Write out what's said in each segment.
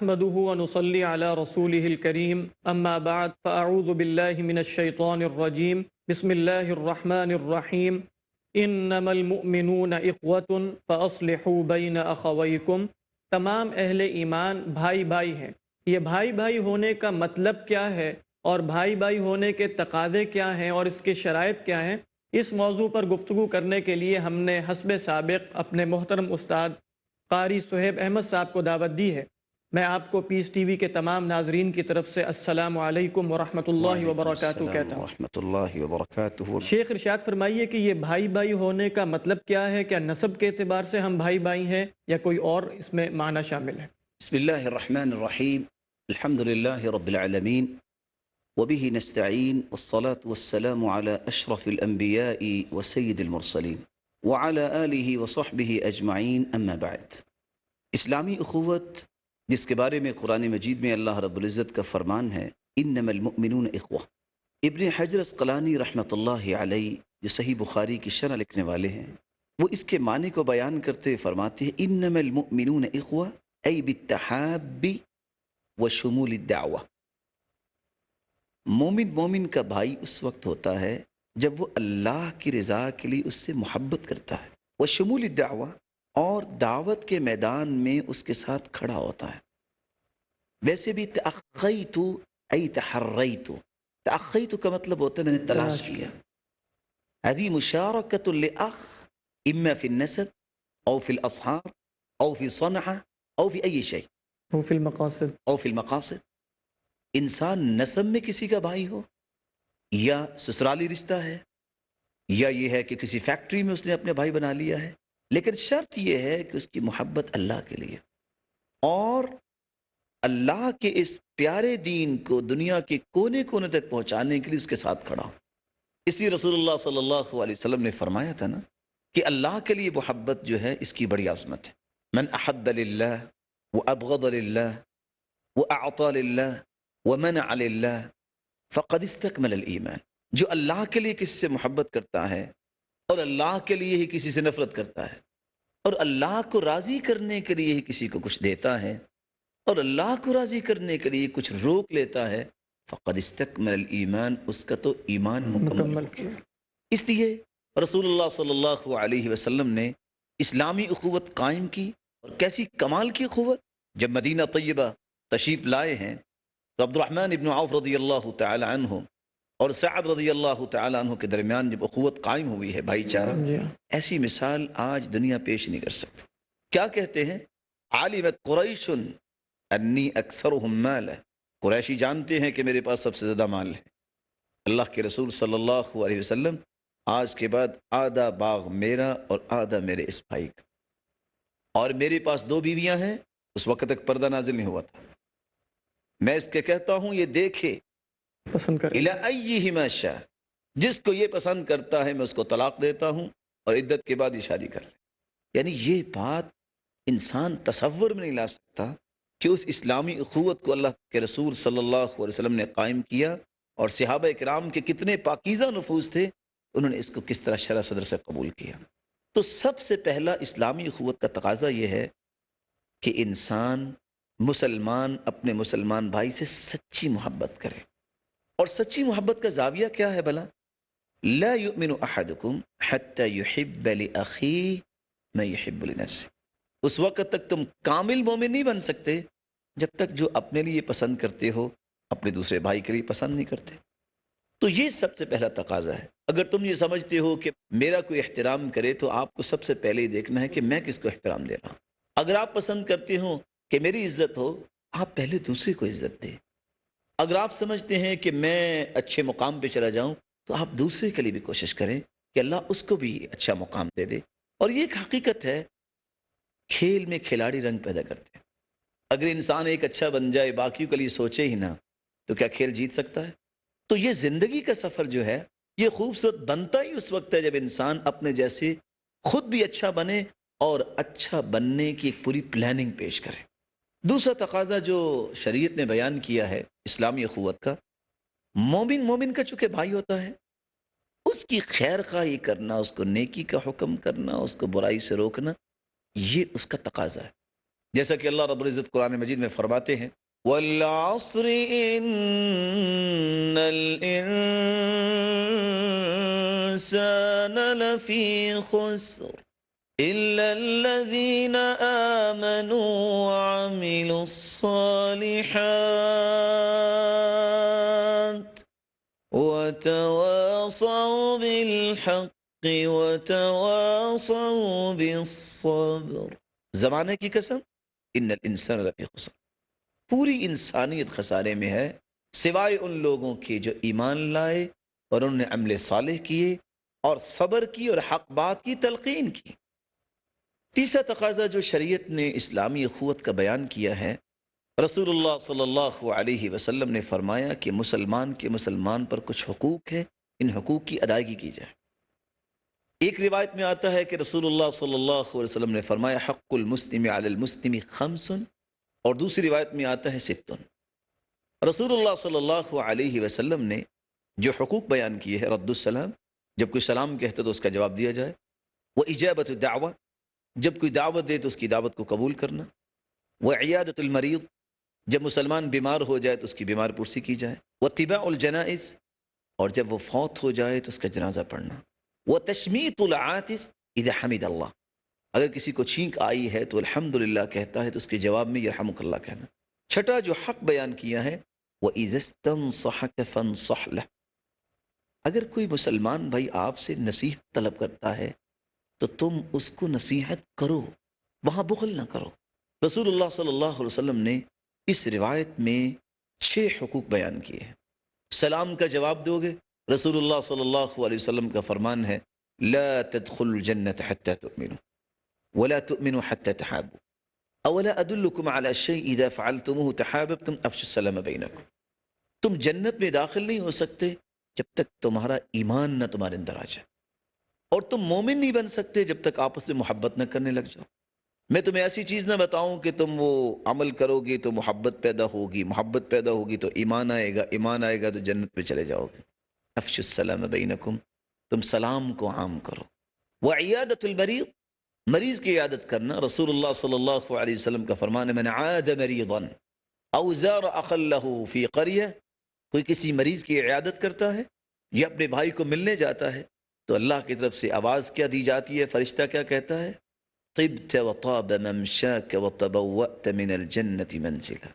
نحمده ونصلي على رسوله الكريم أما بعد فأعوذ بالله من الشيطان الرجيم بسم الله الرحمن الرحيم إنما المؤمنون إخوة فأصلحوا بين أخويكم۔ تمام اہل ایمان بھائی بھائی ہیں۔ یہ بھائی بھائی ہونے کا مطلب کیا ہے اور بھائی بھائی ہونے کے تقاضے کیا ہیں اور اس کے شرائط کیا ہیں، اس موضوع پر گفتگو کرنے کے لیے ہم نے حسب سابق اپنے محترم استاد قاری صہیب احمد صاحب کو دعوت دی ہے۔ میں آپ کو پیس ٹی وی کے تمام ناظرین کی طرف سے السلام علیکم ورحمۃ اللہ وعلیکم وبرکاتہ السلام کہتا ہوں۔ ورحمۃ اللہ وبرکاتہ۔ شیخ ارشاد فرمائیے کہ یہ بھائی بھائی ہونے کا مطلب کیا ہے؟ کیا نسب کے اعتبار سے ہم بھائی بھائی ہیں یا کوئی اور اس میں معنی شامل ہے؟ بسم اللہ الرحمن الرحیم، الحمد للہ رب العالمین، وبہ نستعین، والصلاة والسلام علی اشرف الانبیاء وسید المرسلین وعلی آلہ وصحبہ اجمعین، اما بعد۔ اسلامی اخوت، جس کے بارے میں قرآن مجید میں اللہ رب العزت کا فرمان ہے انما المؤمنون اخوہ۔ ابن حجر اسقلانی رحمۃ اللہ علیہ جو صحیح بخاری کی شرح لکھنے والے ہیں، وہ اس کے معنی کو بیان کرتے ہوئے فرماتے ہیں انما المؤمنون اخوہ ای بالتحاب وشمول الدعوہ۔ مومن کا بھائی اس وقت ہوتا ہے جب وہ اللہ کی رضا کے لیے اس سے محبت کرتا ہے، وشمول الدعوہ، اور دعوت کے میدان میں اس کے ساتھ کھڑا ہوتا ہے۔ ویسے بھی تأخیت ای تحریت، تأخیت کا مطلب ہوتا ہے میں نے تلاش کیا۔ هذه مشارکۃ لأخ اما فی النسب او فی الاصحاب او فی صنعہ او فی ای شیء وہ فی المقاصد او فی المقاصد۔ انسان نسب میں کسی کا بھائی ہو، یا سسرالی رشتہ ہے، یا یہ ہے کہ کسی فیکٹری میں اس نے اپنے بھائی بنا لیا ہے، لیکن شرط یہ ہے کہ اس کی محبت اللہ کے لیے اور اللہ کے اس پیارے دین کو دنیا کے کونے کونے تک پہنچانے کے لیے اس کے ساتھ کھڑا ہو۔ اسی رسول اللہ صلی اللہ علیہ وسلم نے فرمایا تھا نا کہ اللہ کے لیے محبت جو ہے اس کی بڑی عظمت ہے۔ من احب للہ وابغض للہ واعطى للہ ومنع للہ فقد استکمل الایمان۔ جو اللہ کے لیے کسی سے محبت کرتا ہے اور اللہ کے لیے ہی کسی سے نفرت کرتا ہے اور اللہ کو راضی کرنے کے لیے ہی کسی کو کچھ دیتا ہے اور اللہ کو راضی کرنے کے لیے کچھ روک لیتا ہے، فقد استکمل الایمان، اس کا تو ایمان مکمل ہو گیا۔ اس لیے رسول اللہ صلی اللہ علیہ وسلم نے اسلامی اخوت قائم کی، اور کیسی کمال کی اخوت۔ جب مدینہ طیبہ تشریف لائے ہیں تو عبد الرحمن ابن عوف رضی اللہ تعالی عنہ اور سعد رضی اللہ تعالی عنہ کے درمیان جب اخوت قائم ہوئی ہے، بھائی چارہ، ایسی مثال آج دنیا پیش نہیں کر سکتی۔ کیا کہتے ہیں؟ علمت قریش انی اکثرهم مالا، قریشی جانتے ہیں کہ میرے پاس سب سے زیادہ مال ہے۔ اللہ کے رسول صلی اللہ علیہ وسلم آج کے بعد آدھا باغ میرا اور آدھا میرے اس بھائی کا، اور میرے پاس 2 بیویاں ہیں، اس وقت تک پردہ نازل نہیں ہوا تھا۔ میں اس کے کہتا ہوں یہ دیکھے پسند کریں الی ایہما شاء، جس کو یہ پسند کرتا ہے میں اس کو طلاق دیتا ہوں اور عدت کے بعد یہ شادی کر لے۔ یعنی یہ بات انسان تصور میں نہیں لا سکتا کہ اس اسلامی اخوت کو اللہ کے رسول صلی اللہ علیہ وسلم نے قائم کیا، اور صحابہ کرام کے کتنے پاکیزہ نفوس تھے، انہوں نے اس کو کس طرح شرح صدر سے قبول کیا۔ تو سب سے پہلا اسلامی اخوت کا تقاضا یہ ہے کہ انسان مسلمان اپنے مسلمان بھائی سے سچی محبت کرے۔ اور سچی محبت کا زاویہ کیا ہے بھلا؟ لا یؤمن احدکم حتی یحب لاخیہ ما یحب لنفسہ۔ اس وقت تک تم کامل مومن نہیں بن سکتے جب تک جو اپنے لیے پسند کرتے ہو اپنے دوسرے بھائی کے لیے پسند نہیں کرتے۔ تو یہ سب سے پہلا تقاضا ہے۔ اگر تم یہ سمجھتے ہو کہ میرا کوئی احترام کرے تو آپ کو سب سے پہلے ہی دیکھنا ہے کہ میں کس کو احترام دے رہا ہوں۔ اگر آپ پسند کرتے ہو کہ میری عزت ہو، آپ پہلے دوسرے کو عزت دیں۔ اگر آپ سمجھتے ہیں کہ میں اچھے مقام پہ چلا جاؤں تو آپ دوسرے کے لیے بھی کوشش کریں کہ اللہ اس کو بھی اچھا مقام دے دے۔ اور یہ ایک حقیقت ہے، کھیل میں کھلاڑی رنگ پیدا کرتے ہیں۔ اگر انسان ایک اچھا بن جائے، باقیوں کے لیے سوچے ہی نہ، تو کیا کھیل جیت سکتا ہے؟ تو یہ زندگی کا سفر جو ہے یہ خوبصورت بنتا ہی اس وقت ہے جب انسان اپنے جیسے خود بھی اچھا بنے اور اچھا بننے کی ایک پوری پلاننگ پیش کرے۔ دوسرا تقاضا جو شریعت نے بیان کیا ہے اسلامی اخوت کا، مومن کا چونکہ بھائی ہوتا ہے، اس کی خیر خواہی کرنا، اس کو نیکی کا حکم کرنا، اس کو برائی سے روکنا، یہ اس کا تقاضا ہے۔ جیسا کہ اللہ رب العزت قرآن مجید میں فرماتے ہیں وَالْعَصْرِ إِنَّ الْإِنسَانَ لَفِي خُسْرٍ إِلَّا الَّذِينَ آمَنُوا وَعَمِلُوا الصَّالِحَاتِ وَتَوَاصَوْا بِالْحَقِّ وَتَوَاصَوْا بِالصَّبْرِ زمانے کی قسم ان الانسان لفی خسر، پوری انسانیت خسارے میں ہے سوائے ان لوگوں کے جو ایمان لائے اور انہوں نے عمل صالح کیے اور صبر کی اور حق بات کی تلقین کی۔ تیسرا تقاضا جو شریعت نے اسلامی اخوت کا بیان کیا ہے، رسول اللہ صلی اللہ علیہ وسلم نے فرمایا کہ مسلمان پر کچھ حقوق ہیں، ان حقوق کی ادائیگی کی جائے۔ ایک روایت میں آتا ہے کہ رسول اللہ صلی اللہ علیہ وسلم نے فرمایا حق المسلم علی المسلم خمس، اور دوسری روایت میں آتا ہے ست۔ رسول اللہ صلی اللہ علیہ وسلم نے جو حقوق بیان کیے ہیں، رد السلام، جب کوئی سلام کہتے تو اس کا جواب دیا جائے، وہ اجابت الدعوہ، جب کوئی دعوت دے تو اس کی دعوت کو قبول کرنا، وہ عیادت المریض، جب مسلمان بیمار ہو جائے تو اس کی بیمار پرسی کی جائے، وہ اتباع الجنائز، اور جب وہ فوت ہو جائے تو اس کا جنازہ پڑھنا، وہ تشمیت العاطس اذا حمد اللہ، اگر کسی کو چھینک آئی ہے تو الحمدللہ کہتا ہے تو اس کے جواب میں یرحمک اللہ کہنا۔ چھٹا جو حق بیان کیا ہے وَإِذَا اسْتَنصَحَكَ فَانصَحْ لَهُ، اگر کوئی مسلمان بھائی آپ سے نصیحت طلب کرتا ہے تو تم اس کو نصیحت کرو، وہاں بخل نہ کرو۔ رسول اللہ صلی اللہ علیہ وسلم نے اس روایت میں 6 حقوق بیان کیے ہیں۔ سلام کا جواب دو گے، رسول اللہ صلی اللہ علیہ وسلم کا فرمان ہے لا تدخلوا الجنة حتى تؤمنوا ولا تؤمنوا حتى تحابوا اولا ادلکم علی شیء اذا فعلتموه تحاببتم افشوا السلام بینکم، تم جنت میں داخل نہیں ہو سکتے جب تک تمہارا ایمان نہ تمہارے اندر آ جائے، اور تم مومن نہیں بن سکتے جب تک آپس میں محبت نہ کرنے لگ جاؤ۔ میں تمہیں ایسی چیز نہ بتاؤں کہ تم وہ عمل کرو گے تو محبت پیدا ہوگی، محبت پیدا ہوگی تو ایمان آئے گا، ایمان آئے گا تو جنت پہ چلے جاؤ گے۔ افشوا السلام بینکم، تم سلام کو عام کرو۔ وعیادت المریض، مریض کی عیادت کرنا، رسول اللہ صلی اللہ علیہ وسلم کا فرمان ہے من عاد مریضا او زار اخا له فی قریہ، کوئی کسی مریض کی عیادت کرتا ہے یا اپنے بھائی کو ملنے جاتا ہے تو اللہ کی طرف سے آواز کیا دی جاتی ہے، فرشتہ کیا کہتا ہے طبت وطاب ممشاک وتبوأت من الجنة منزلا،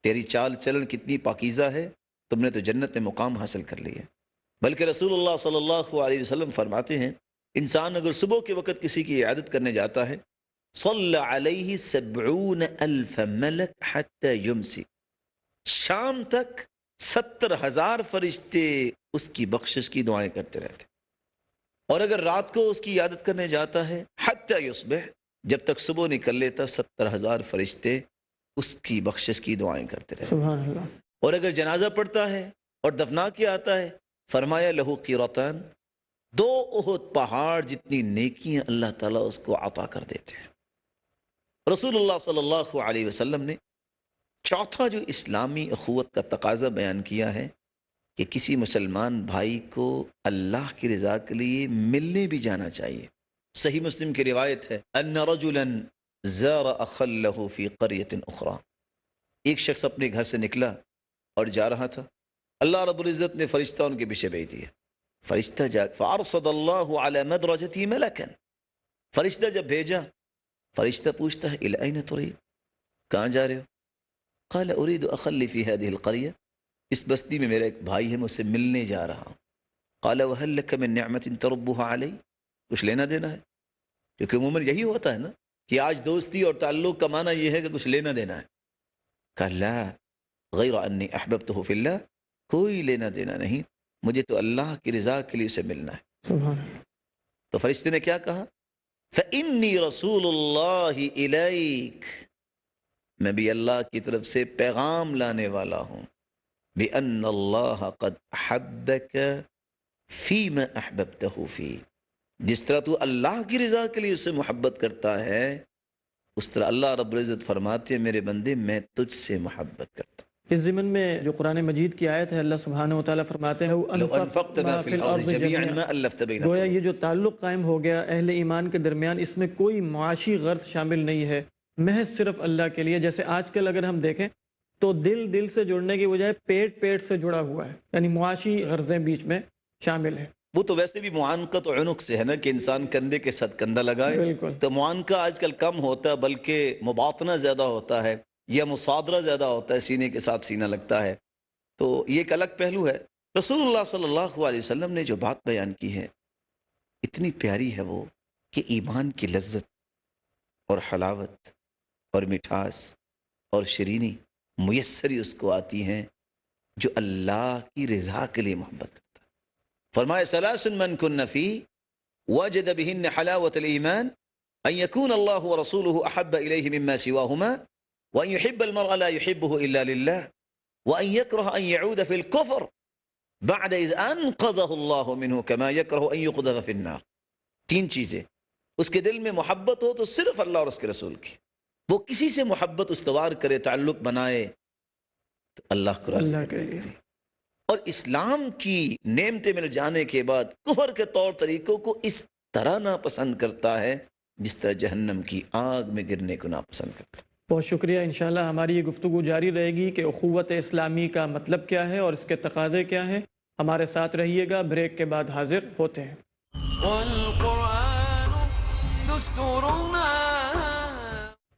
تیری چال چلن کتنی پاکیزہ ہے، تم نے تو جنت میں مقام حاصل کر لیا۔ بلکہ رسول اللہ صلی اللہ علیہ وسلم فرماتے ہیں انسان اگر صبح کے وقت کسی کی عیادت کرنے جاتا ہے صلی علیہ 70,000 ملک حتی یمسی، شام تک 70,000 فرشتے اس کی بخشش کی دعائیں کرتے رہتے، اور اگر رات کو اس کی عیادت کرنے جاتا ہے حتی یصبح، جب تک صبح نکل لیتا 70,000 فرشتے اس کی بخشش کی دعائیں کرتے رہتے۔ سبحان اللہ۔ اور اگر جنازہ پڑھتا ہے اور دفنا کے آتا ہے فرمایا لہو قیرتان، 2 احد پہاڑ جتنی نیکیاں اللہ تعالیٰ اس کو عطا کر دیتے ہیں۔ رسول اللہ صلی اللہ علیہ وسلم نے چوتھا جو اسلامی اخوت کا تقاضا بیان کیا ہے کہ کسی مسلمان بھائی کو اللہ کی رضا کے لیے ملنے بھی جانا چاہیے۔ صحیح مسلم کی روایت ہے ان رجلا زار اخا له فی قریۃ اخری، ایک شخص اپنے گھر سے نکلا اور جا رہا تھا، اللہ رب العزت نے فرشتہ ان کے پیچھے بھیج دیا، فرشتہ جا فارصد اللہ علی مدرجتی ملکا، فرشتہ جب بھیجا، فرشتہ پوچھتا ہے الی این ترید، کہاں جا رہے ہو؟ قال اريد اخا لی فی هذه القریہ، اس بستی میں میرا ایک بھائی ہے، میں اسے ملنے جا رہا ہوں۔ قال وهل لك من نعمت تربها علی، کچھ لینا دینا ہے؟ کیونکہ عموماً یہی ہوتا ہے نا کہ آج دوستی اور تعلق کا معنی یہ ہے کہ کچھ لینا دینا ہے۔ قال لا غیر انی احببته فی اللہ، کوئی لینا دینا نہیں، مجھے تو اللہ کی رضا کے لیے اسے ملنا ہے۔ سبحان اللہ۔ تو فرشتے نے کیا کہا فإنی رسول اللہ الیک، میں بھی اللہ کی طرف سے پیغام لانے والا ہوں، بأن اللہ قد احبک فیما احببتہ فی، جس طرح تو اللہ کی رضا کے لیے اسے محبت کرتا ہے اس طرح اللہ رب العزت فرماتے ہیں میرے بندے میں تجھ سے محبت کرتا ہوں۔ اس ضمن میں جو قرآن مجید کی آیت ہے اللہ سبحانہ وتعالی فرماتے ہیں لو انفقت ما فی الارض جميعا ما الفت بین گویا قلوبہم، یہ جو تعلق قائم ہو گیا اہل ایمان کے درمیان، اس میں کوئی معاشی غرض شامل نہیں ہے، محض صرف اللہ کے لیے. جیسے آج کل اگر ہم دیکھیں تو دل سے جڑنے کی بجائے پیٹ سے جڑا ہوا ہے، یعنی معاشی غرضیں بیچ میں شامل ہیں. وہ تو ویسے بھی معانقت و عنق سے ہے نا کہ انسان کندھے کے ساتھ کندھا لگائے. بالکل. تو معانقہ آج کل کم ہوتا ہے بلکہ مباطنہ زیادہ ہوتا ہے یا مصادرہ زیادہ ہوتا ہے، سینے کے ساتھ سینہ لگتا ہے. تو یہ ایک الگ پہلو ہے. رسول اللہ صلی اللہ علیہ وسلم نے جو بات بیان کی ہے اتنی پیاری ہے وہ کہ ایمان کی لذت اور حلاوت اور مٹھاس اور شیرینی میسری اس کو آتی ہیں جو اللہ کی رضا کے لیے محبت کرتا ہے. فرمائے ثلاث من کن فی وجد بہن حلاوت الایمان ان یکون اللہ ورسولہ احب الیہ مما سواہما وان یحب المرء لا یحبہ الا للہ وان یکرہ ان یعود فی الکفر بعد اذ انقذہ اللہ منہ کما یکرہ ان یقذف فی النار. تین چیزیں اس کے دل میں محبت ہو تو صرف اللہ اور اس کے رسول کی، وہ کسی سے محبت استوار کرے، تعلق بنائے تو اللہ کو راضی اللہ کے کرنے لیے. کے لیے، اور اسلام کی نعمتیں مل جانے کے بعد کفر کے طور طریقوں کو اس طرح ناپسند کرتا ہے جس طرح جہنم کی آگ میں گرنے کو ناپسند کرتا ہے. بہت شکریہ. انشاءاللہ ہماری یہ گفتگو جاری رہے گی کہ اخوت اسلامی کا مطلب کیا ہے اور اس کے تقاضے کیا ہیں. ہمارے ساتھ رہیے گا، بریک کے بعد حاضر ہوتے ہیں. والقرآن دستورنا.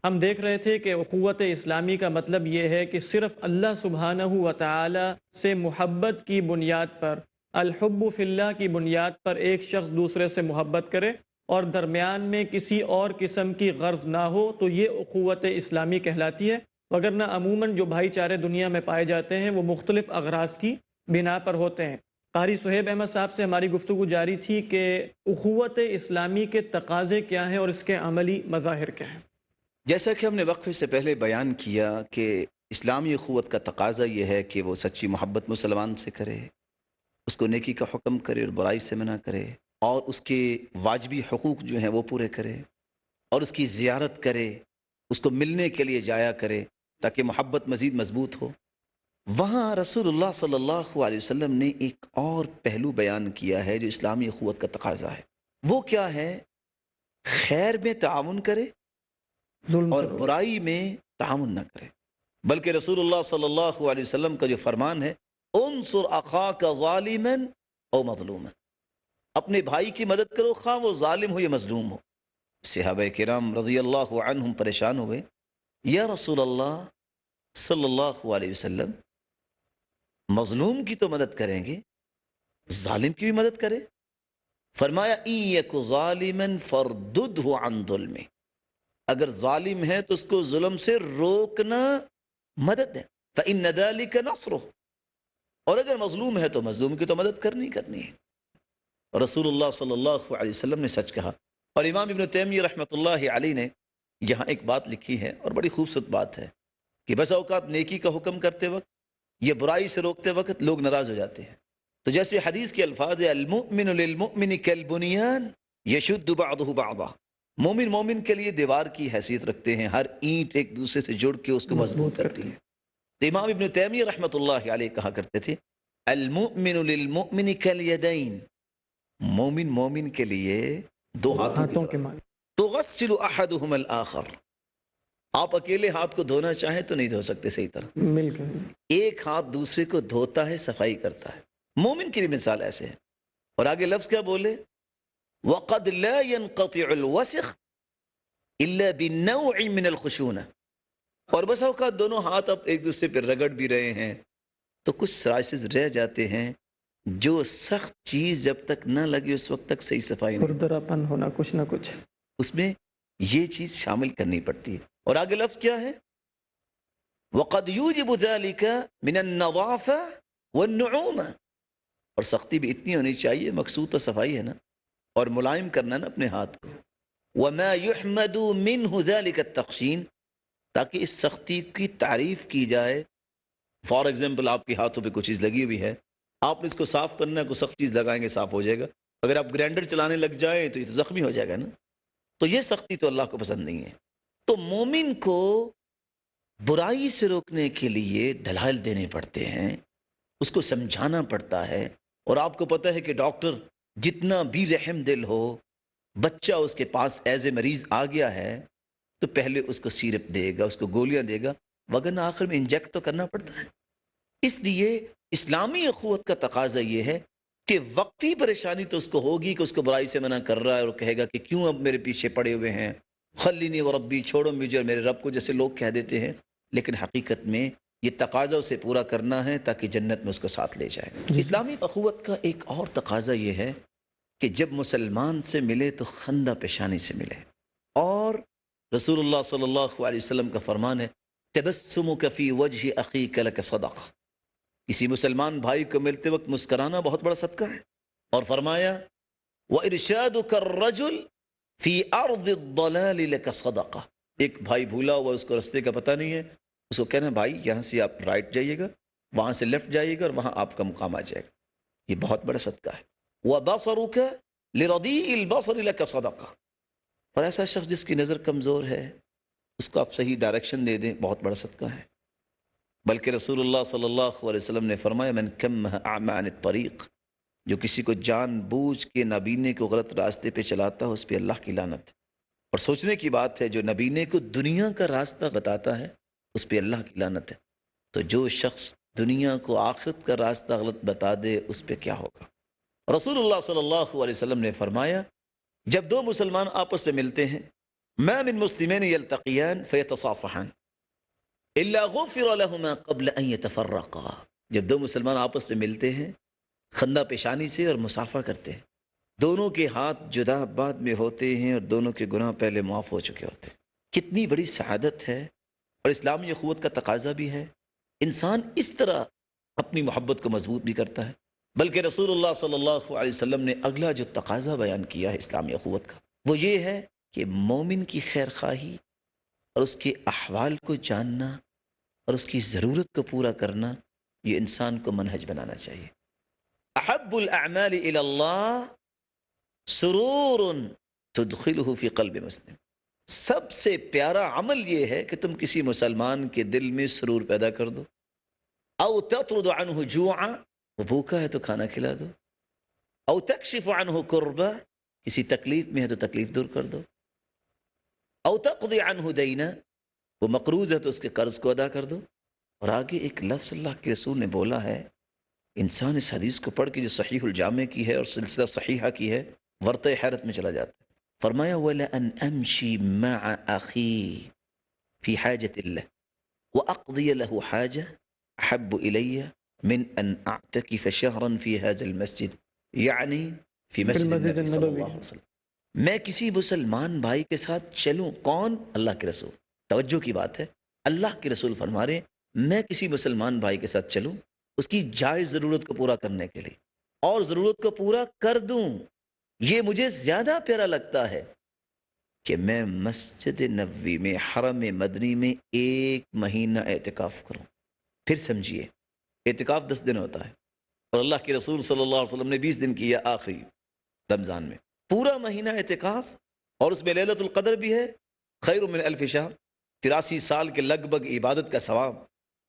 ہم دیکھ رہے تھے کہ اخوت اسلامی کا مطلب یہ ہے کہ صرف اللہ سبحانہ و تعالی سے محبت کی بنیاد پر، الحب فی اللہ کی بنیاد پر ایک شخص دوسرے سے محبت کرے اور درمیان میں کسی اور قسم کی غرض نہ ہو تو یہ اخوت اسلامی کہلاتی ہے. وگرنہ عموماً جو بھائی چارے دنیا میں پائے جاتے ہیں وہ مختلف اغراض کی بنا پر ہوتے ہیں. قاری سہیب احمد صاحب سے ہماری گفتگو جاری تھی کہ اخوت اسلامی کے تقاضے کیا ہیں اور اس کے عملی مظاہر کیا ہیں. جیسا کہ ہم نے وقفے سے پہلے بیان کیا کہ اسلامی اخوت کا تقاضا یہ ہے کہ وہ سچی محبت مسلمان سے کرے، اس کو نیکی کا حکم کرے اور برائی سے منع کرے، اور اس کے واجبی حقوق جو ہیں وہ پورے کرے، اور اس کی زیارت کرے، اس کو ملنے کے لیے جایا کرے تاکہ محبت مزید مضبوط ہو. وہاں رسول اللہ صلی اللہ علیہ وسلم نے ایک اور پہلو بیان کیا ہے جو اسلامی اخوت کا تقاضا ہے. وہ کیا ہے؟ خیر میں تعاون کرے ظلم اور سے روک. برائی میں تعاون نہ کرے. بلکہ رسول اللہ صلی اللہ علیہ وسلم کا جو فرمان ہے انصر اخاک ظالما او مظلوما، اپنے بھائی کی مدد کرو خواہ وہ ظالم ہو یا مظلوم ہو. صحابہ کرام رضی اللہ عنہم پریشان ہوئے، یا رسول اللہ صلی اللہ علیہ وسلم مظلوم کی تو مدد کریں گے، ظالم کی بھی مدد کرے؟ فرمایا ان یک ظالما فرددہ عن ظلمہ، اگر ظالم ہے تو اس کو ظلم سے روکنا مدد ہے. فإن ذلك نصرہ، اور اگر مظلوم ہے تو مظلوم کی تو مدد کرنی ہے. رسول اللہ صلی اللہ علیہ وسلم نے سچ کہا. اور امام ابن تیمیہ رحمۃ اللہ علیہ نے یہاں ایک بات لکھی ہے اور بڑی خوبصورت بات ہے کہ بس اوقات نیکی کا حکم کرتے وقت یہ برائی سے روکتے وقت لوگ ناراض ہو جاتے ہیں. تو جیسے حدیث کے الفاظ ہے المؤمن للمؤمن کالبنیان یشد بعضہ بعضا، مومن کے لیے دیوار کی حیثیت رکھتے ہیں، ہر اینٹ ایک دوسرے سے جڑ کے اس کو مضبوط کرتی ہے. تو امام ابن تیمیہ رحمۃ اللہ علیہ کہا کرتے تھے المؤمن للمؤمن کالیدین، مومن کے لیے دو ہاتھوں کے مال. تغسل احدهما الاخر، آپ اکیلے ہاتھ کو دھونا چاہیں تو نہیں دھو سکتے صحیح طرح، مل کے. ایک ہاتھ دوسرے کو دھوتا ہے، صفائی کرتا ہے. مومن کی بھی مثال ایسے ہے. اور آگے لفظ کیا بولے؟ وَقَدْ لَا يَنْقَطِعُ الْوَسِخ إِلَّا بِالنَّوْعِ مِنَ الْخُشُونَةِ، اور بس اوقات دونوں ہاتھ اب ایک دوسرے پہ رگڑ بھی رہے ہیں تو کچھ سرائسز رہ جاتے ہیں جو سخت چیز جب تک نہ لگے اس وقت تک صحیح صفائی نہیں، خوردراپن ہونا کچھ نہ کچھ. اس میں یہ چیز شامل کرنی پڑتی ہے. اور آگے لفظ کیا ہے؟ وَقَدْ يُوجِبُ ذَلِكَ مِنَ النَّظَافَةِ وَالنُّعُومَةِ، اور سختی بھی اتنی ہونی چاہیے، مقصود تو صفائی ہے نا، اور ملائم کرنا نا اپنے ہاتھ کو. وَمَا يُحْمَدُ مِنْهُ ذَلِكَ التَّخْشِينَ، تاکہ اس سختی کی تعریف کی جائے. فار ایگزامپل آپ کے ہاتھوں پہ کوئی چیز لگی ہوئی ہے، آپ نے اس کو صاف کرنا ہے، کوئی سخت چیز لگائیں گے صاف ہو جائے گا. اگر آپ گرینڈر چلانے لگ جائیں تو یہ تو زخمی ہو جائے گا نا. تو یہ سختی تو اللہ کو پسند نہیں ہے. تو مومن کو برائی سے روکنے کے لیے دلائل دینے پڑتے ہیں، اس کو سمجھانا پڑتا ہے. اور آپ کو پتہ ہے کہ ڈاکٹر جتنا بھی رحم دل ہو، بچہ اس کے پاس ایز اے مریض آ گیا ہے تو پہلے اس کو سیرپ دے گا، اس کو گولیاں دے گا، وگرنہ آخر میں انجیکٹ تو کرنا پڑتا ہے۔ اس لیے اسلامی اخوت کا تقاضا یہ ہے کہ وقتی پریشانی تو اس کو ہوگی کہ اس کو برائی سے منع کر رہا ہے اور کہے گا کہ کیوں اب میرے پیچھے پڑے ہوئے ہیں، خلینی و ربی، چھوڑو مجھے اور میرے رب کو، جیسے لوگ کہہ دیتے ہیں، لیکن حقیقت میں یہ تقاضا اسے پورا کرنا ہے تاکہ جنت میں اس کو ساتھ لے جائے۔ اسلامی اخوت کا ایک اور تقاضا یہ ہے کہ جب مسلمان سے ملے تو خندہ پیشانی سے ملے، اور رسول اللہ صلی اللہ علیہ وسلم کا فرمان ہے تبسمک فی وجہ اخیک لک صدقہ، کسی مسلمان بھائی کو ملتے وقت مسکرانا بہت بڑا صدقہ ہے۔ اور فرمایا وَإِرْشَادُكَ الرَّجُلِ فِي أَرْضِ الضَّلَالِ لَكَ صَدَقَةٌ، ایک بھائی بھولا ہوا، اس کو رستے کا پتہ نہیں ہے، اس کو کہنا بھائی یہاں سے آپ رائٹ جائیے گا، وہاں سے لیفٹ جائیے گا، اور وہاں آپ کا مقام آ جائے گا، یہ بہت بڑا صدقہ ہے۔ وَبَصَرُكَ لِرَضِيءِ الْبَصَرِ لَكَ صَدَقَةٌ، اور ایسا شخص جس کی نظر کمزور ہے اس کو آپ صحیح ڈائریکشن دے دیں، بہت بڑا صدقہ ہے۔ بلکہ رسول اللہ صلی اللہ علیہ وسلم نے فرمایا من کمہ اعمی عن الطریق، جو کسی کو جان بوجھ کے نابینے کو غلط راستے پہ چلاتا ہے اس پہ اللہ کی لعنت ہے۔ اور سوچنے کی بات ہے جو نابینے کو دنیا کا راستہ بتاتا ہے اس پہ اللہ کی لعنت ہے، تو جو شخص دنیا کو آخرت کا راستہ غلط بتا دے اس پہ کیا ہوگا۔ رسول اللہ صلی اللہ علیہ وسلم نے فرمایا جب دو مسلمان آپس میں ملتے ہیں ما من مسلمین یلتقیان فیتصافحان الا غفر لهما قبل ان يتفرقا، جب دو مسلمان آپس میں ملتے ہیں خندہ پیشانی سے اور مصافحہ کرتے ہیں، دونوں کے ہاتھ جدا بعد میں ہوتے ہیں اور دونوں کے گناہ پہلے معاف ہو چکے ہوتے ہیں۔ کتنی بڑی سعادت ہے، اور اسلامی اخوت کا تقاضا بھی ہے۔ انسان اس طرح اپنی محبت کو مضبوط بھی کرتا ہے، بلکہ رسول اللہ صلی اللہ علیہ وسلم نے اگلا جو تقاضا بیان کیا ہے اسلامی اخوت کا وہ یہ ہے کہ مومن کی خیر خواہی اور اس کے احوال کو جاننا اور اس کی ضرورت کو پورا کرنا، یہ انسان کو منہج بنانا چاہیے۔ احب الاعمال الى اللہ سرور تدخلہ فی قلب مسلم، سب سے پیارا عمل یہ ہے کہ تم کسی مسلمان کے دل میں سرور پیدا کر دو، او تطرد عنہ جوعا، وہ بھوکا ہے تو کھانا کھلا دو، او تکشف عنہ کربا، کسی تکلیف میں ہے تو تکلیف دور کر دو، او تقضی عنہ دینا، وہ مقروض ہے تو اس کے قرض کو ادا کر دو۔ اور آگے ایک لفظ اللہ کے رسول نے بولا ہے، انسان اس حدیث کو پڑھ کے جو صحیح الجامع کی ہے اور سلسلہ صحیحہ کی ہے ورطہ حیرت میں چلا جاتا ہے۔ فرمایا وَلَأَنْ أَمْشِي مَعَ أَخِي فِي حَاجَةِ اللَّهِ وَأَقْضِيَ لَهُ حَاجَةً أَحَبُّ إِلَيَّ مِنْ أَنْ أَعْتَكِفَ شَهْرًا فِي هَذَا الْمَسْجِدِ، یعنی فی مسجد النبی صلی اللہ علیہ وسلم، میں کسی مسلمان بھائی کے ساتھ چلوں، کون؟ اللہ کے رسول۔ توجہ کی بات ہے، اللہ کے رسول فرما رہے ہیں میں کسی مسلمان بھائی کے ساتھ چلوں اس کی جائز ضرورت کو پورا کرنے کے لیے، اور ضرورت کو پورا کر دوں، یہ مجھے زیادہ پیارا لگتا ہے کہ میں مسجد نبوی میں، حرم مدنی میں 1 مہینہ اعتکاف کروں۔ پھر سمجھیے اعتکاف 10 دن ہوتا ہے، اور اللہ کے رسول صلی اللہ علیہ وسلم نے 20 دن کیا آخری رمضان میں، پورا مہینہ اعتکاف، اور اس میں لیلۃ القدر بھی ہے، خیر من الف شہر، 83 سال کے لگ بھگ عبادت کا ثواب،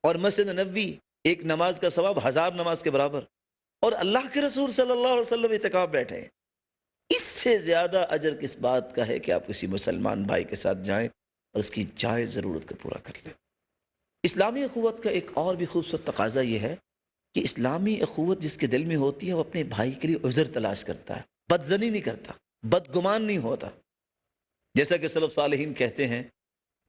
اور مسجد نبوی 1 نماز کا ثواب 1000 نماز کے برابر، اور اللہ کے رسول صلی اللہ علیہ وسلم اعتکاف بیٹھے ہیں۔ اس سے زیادہ اجر کس بات کا ہے کہ آپ کسی مسلمان بھائی کے ساتھ جائیں اور اس کی جائز ضرورت کو پورا کر لیں۔ اسلامی اخوت کا ایک اور بھی خوبصورت تقاضا یہ ہے کہ اسلامی اخوت جس کے دل میں ہوتی ہے وہ اپنے بھائی کے لیے عذر تلاش کرتا ہے، بدظنی نہیں کرتا، بدگمان نہیں ہوتا۔ جیسا کہ سلف صالحین کہتے ہیں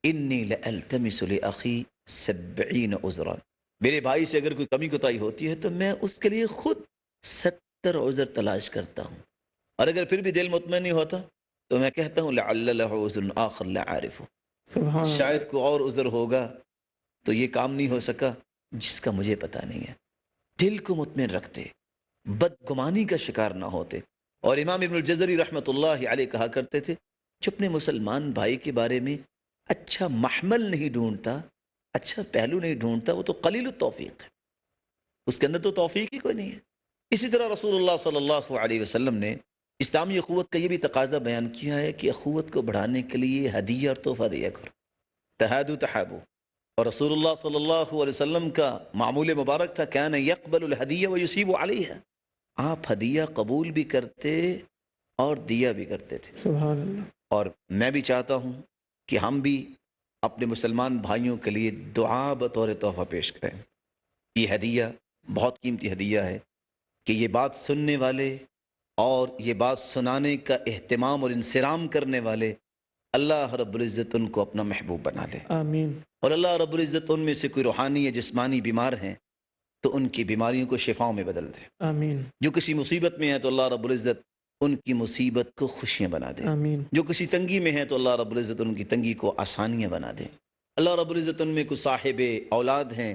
انی لالتمس لاخی 70 عذرا، میرے بھائی سے اگر کوئی کمی کوتاہی ہوتی ہے تو میں اس کے لیے خود 70 عذر تلاش کرتا ہوں، اور اگر پھر بھی دل مطمئن نہیں ہوتا تو میں کہتا ہوں لعل له عذر آخر لا اعرفه، شاید کوئی اور عذر ہوگا تو یہ کام نہیں ہو سکا جس کا مجھے پتہ نہیں ہے۔ دل کو مطمئن رکھتے، بدگمانی کا شکار نہ ہوتے۔ اور امام ابن الجزری رحمۃ اللہ علیہ کہا کرتے تھے جو اپنے مسلمان بھائی کے بارے میں اچھا محمل نہیں ڈھونڈتا، اچھا پہلو نہیں ڈھونڈتا، وہ تو قلیل التوفیق ہے، اس کے اندر تو توفیق ہی کوئی نہیں ہے۔ اسی طرح رسول اللہ صلی اللہ علیہ وسلم نے اسلامی اخوت کا یہ بھی تقاضا بیان کیا ہے کہ اخوت کو بڑھانے کے لیے ہدیہ اور تحفہ دیا کرو، تہادو تحابو۔ اور رسول اللہ صلی اللہ علیہ وسلم کا معمول مبارک تھا کان یقبل الہدیہ ویصیب علیہا، آپ ہدیہ قبول بھی کرتے اور دیا بھی کرتے تھے۔ سبحان اللہ۔ اور میں بھی چاہتا ہوں کہ ہم بھی اپنے مسلمان بھائیوں کے لیے دعا بطور تحفہ پیش کریں۔ یہ ہدیہ بہت قیمتی ہدیہ ہے کہ یہ بات سننے والے اور یہ بات سنانے کا اہتمام اور انصرام کرنے والے اللہ رب العزت ان کو اپنا محبوب بنا لے، آمین اور اللہ رب العزت ان میں سے کوئی روحانی یا جسمانی بیمار ہیں تو ان کی بیماریوں کو شفاؤں میں بدل دے، آمین جو کسی مصیبت میں ہے تو اللہ رب العزت ان کی مصیبت کو خوشیاں بنا دے، آمین جو کسی تنگی میں ہے تو اللہ رب العزت ان کی تنگی کو آسانیاں بنا دے، اللہ رب العزت ان میں کوئی صاحب اولاد ہیں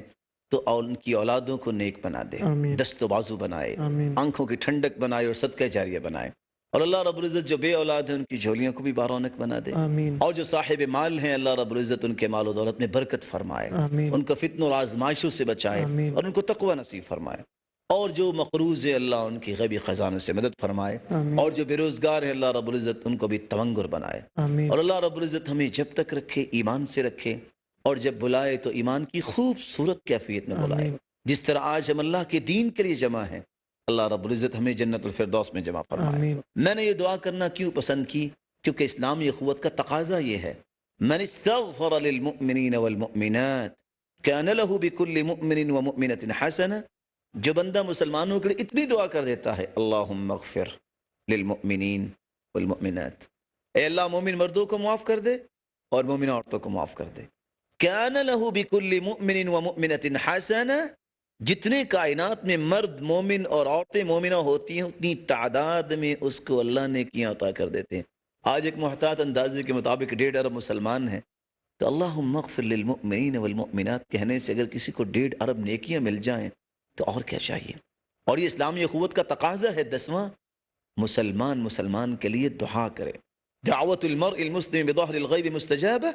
تو ان کی اولادوں کو نیک بنا دے، آمین دست و بازو بنائے، آمین آنکھوں کی ٹھنڈک بنائے اور صدقہ جاریہ بنائے، اور اللہ رب العزت جو بے اولاد ہیں ان کی جھولیوں کو بھی بارونق بنا دے، آمین اور جو صاحب مال ہیں اللہ رب العزت ان کے مال و دولت میں برکت فرمائے، آمین ان کو فتن اور آزمائشوں سے بچائے آمین اور ان کو تقوی نصیب فرمائے، اور جو مقروض ہے اللہ ان کی غیبی خزانوں سے مدد فرمائے، آمین اور جو بے روزگار ہے اللہ رب العزت ان کو بھی تونگر بنائے، آمین اور اللہ رب العزت ہمیں جب تک رکھے ایمان سے رکھے، اور جب بلائے تو ایمان کی خوبصورت کیفیت میں بلائے، آمین جس طرح آج ہم اللہ کے دین کے لیے جمع ہیں، اللہ رب العزت ہمیں جنت الفردوس میں جمع فرمائے۔ آمین میں نے یہ دعا کرنا کیوں پسند کی؟ کیونکہ اسلامی اخوت کا تقاضا یہ ہے، من استغفر للمؤمنین والمؤمنات کان له بكل مؤمن ومؤمنة حسنہ، جو بندہ مسلمانوں کے لیے اتنی دعا کر دیتا ہے اللہم اغفر للمؤمنین والمؤمنات، اے اللہ مومن مردوں کو معاف کر دے اور مومن عورتوں کو معاف کر دے، کان له بكل مؤمن ومؤمنة حسنہ، جتنے کائنات میں مرد مومن اور عورتیں مومنہ ہوتی ہیں اتنی تعداد میں اس کو اللہ نے کیا عطا کر دیتے ہیں۔ آج ایک محتاط اندازے کے مطابق 1.5 ارب مسلمان ہیں، تو اللہم اغفر للمؤمنین والمؤمنات کہنے سے اگر کسی کو 1.5 ارب نیکیاں مل جائیں تو اور کیا چاہیے؟ اور یہ اسلامی اخوت کا تقاضا ہے۔ 10واں، مسلمان کے لیے دعا کرے۔ دعوت المرء المسلم بظہر الغیب مستجابہ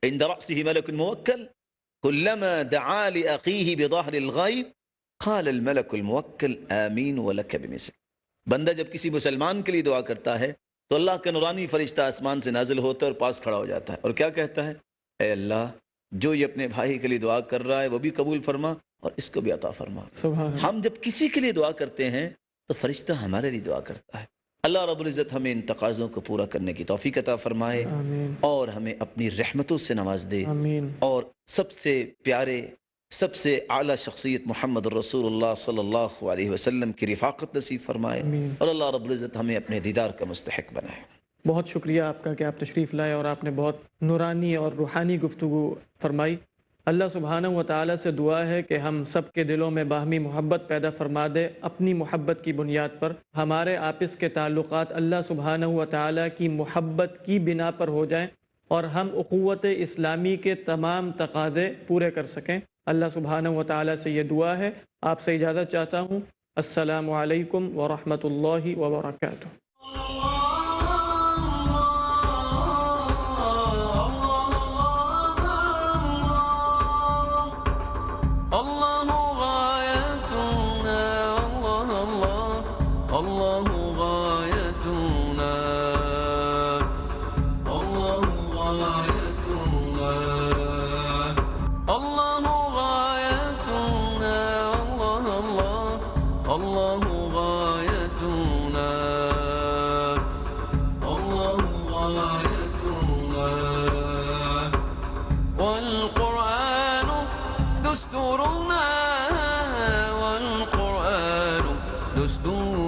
عند رأسه ملک موکل كلما دعا لأخيه بظهر الغیب قال الملک الموکل آمین ولک بمثل۔ بندہ جب کسی مسلمان کے لیے دعا کرتا ہے تو اللہ کا نورانی فرشتہ آسمان سے نازل ہوتا ہے اور پاس کھڑا ہو جاتا ہے اور کیا کہتا ہے؟ اے اللہ، جو یہ اپنے بھائی کے لیے دعا کر رہا ہے وہ بھی قبول فرما اور اس کو بھی عطا فرما۔ سبحان اللہ ہم جب کسی کے لیے دعا کرتے ہیں تو فرشتہ ہمارے لیے دعا کرتا ہے۔ اللہ رب العزت ہمیں ان تقاضوں کو پورا کرنے کی توفیق عطا فرمائے آمین اور ہمیں اپنی رحمتوں سے نواز دے، آمین اور سب سے پیارے، سب سے اعلیٰ شخصیت محمد الرسول اللہ صلی اللہ علیہ وسلم کی رفاقت نصیب فرمائے، آمین۔ اور اللہ رب العزت ہمیں اپنے دیدار کا مستحق بنائے۔ بہت شکریہ آپ کا کہ آپ تشریف لائے اور آپ نے بہت نورانی اور روحانی گفتگو فرمائی۔ اللہ سبحانہ و تعالیٰ سے دعا ہے کہ ہم سب کے دلوں میں باہمی محبت پیدا فرما دے، اپنی محبت کی بنیاد پر ہمارے آپس کے تعلقات اللہ سبحانہ و تعالیٰ کی محبت کی بنا پر ہو جائیں اور ہم اخوت اسلامی کے تمام تقاضے پورے کر سکیں۔ اللہ سبحانہ و تعالیٰ سے یہ دعا ہے۔ آپ سے اجازت چاہتا ہوں۔ السلام علیکم ورحمۃ اللہ وبرکاتہ۔ الله غايتنا الله الله غايتنا الله غايتنا الله غايتنا الله الله غايتنا الله غايتنا والقرآن دستورنا والقرآن دستورنا